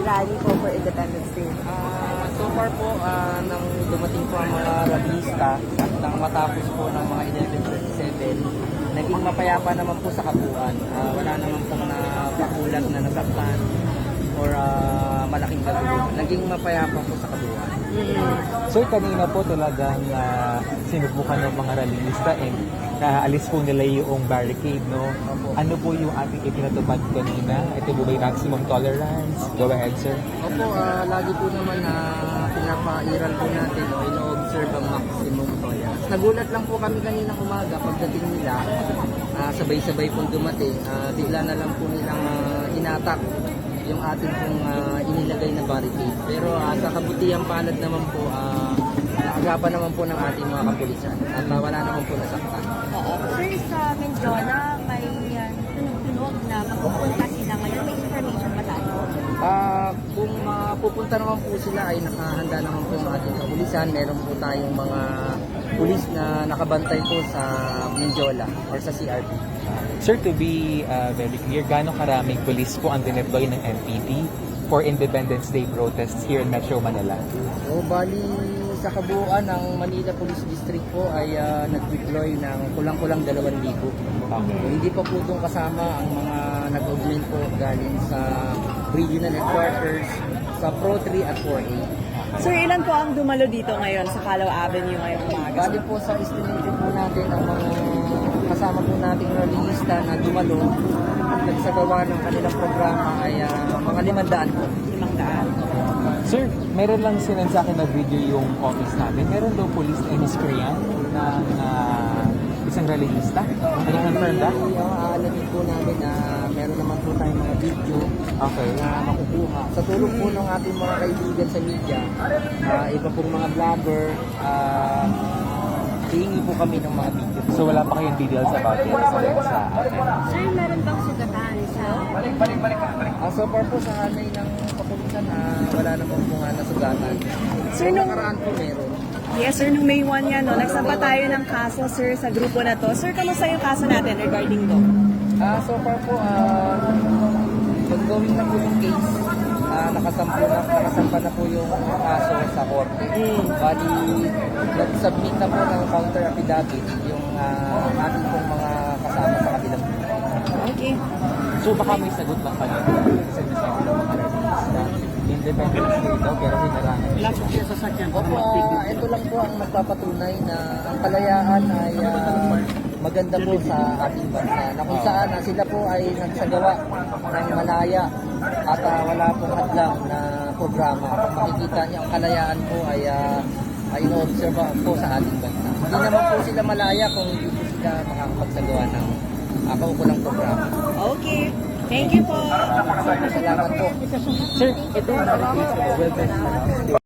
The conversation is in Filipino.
rally po for Independence Day? So far po, nang dumating po ang mga rallyista at nang matapos po ng mga 11:37, naging mapayapa naman po sa kabuuan. Wala naman pong napakulat na nasaktan or malaking kagulo. Naging mapayapa po sa kabuuan. So kanina po talagang sinubukan ng mga rallyista and naalis po nila yung barricade, no? Ano po yung ating ipinatupad kanina? Ito po ba yung maximum tolerance? Go ahead, sir. Opo, lagi po naman na pinapairal po natin o ino-observe ang maximum tolerance. Nagulat lang po kami kaninang umaga pagdating nila, sabay-sabay pong dumating, bigla na lang po nilang inatak yung ating pong inilagay na barricade. Pero sa kabutihang palad naman po, naagapan naman po ng ating mga kapulisan at wala naman po nasaktan. Sir, sa Mendiola, may tunog-tunog na magpupunta sila ngayon. May information ba tayo? Kung pupunta naman po sila ay nakahanda naman po sa ating kapulisan. Meron po tayong mga pulis na nakabantay po sa Mendiola or sa CRP. Sir, to be very clear, gaano karaming police po ang dineploy ng NPD for Independence Day protests here in Metro Manila? So, bali sa kabuuan ng Manila Police District po ay nag-deploy ng kulang-kulang 2,000. Hindi pa po itong kasama ang mga nag-augment po galing sa regional headquarters, sa Pro 3 at 4A. Sir, ilan po ang dumalo dito ngayon sa Calao Avenue ngayong umaga? Bali po sa estimation po natin ang mga kasama po nating rallyista na dumalo at nagsagawa ng kanilang programa ay mga 500 po. 500. Sir, meron lang sinend sa akin na video yung office namin. Meron daw police na inisprayan ng isang rallyista. Ano-confirm ba? Aalamin po namin na meron naman po tayong mga video Okay. na makukuha. Sa tulong po ng ating mga kaibigan sa media, iba pong mga vlogger, hihingi po kami ng mga video. So wala pa kayong details about it sa akin? Sir, meron bang sugatan sa... So far po sa hanay ng kapulisan, wala naman po nga nasugatan. Sir, nung... Nakaraan po meron. Yes, sir, nung May 1 yan, no, nagsampa tayo ng kaso, sir, sa grupo na to. Sir, kamusta yung kaso natin regarding to? So far po, ongoing na po yung case. Nakasampa na po yung kaso sa korte. Bali, nag-submit na po ng counter affidavit yung ating pong mga kasama sa kabilang. Okay. So baka may sagot lang kayo. Kasi nasabi ng mga rallyista. Independence Day daw, pero hinarangan. Opo, ito lang po ang nagpapatunay na ang kalayaan ay maganda po sa ating bansa. Na kung saan sila po ay nagsagawa ng malaya at wala pong hadlang na programa. Makikita niyo ang kalayaan po ay ino-observe po sa ating bansa. Hindi naman po sila malaya kung hindi po sila makakapagsagawa ng kaukulang programa. Okay. Thank you po. Salamat po. Sir, ito yung barricade sa Wellness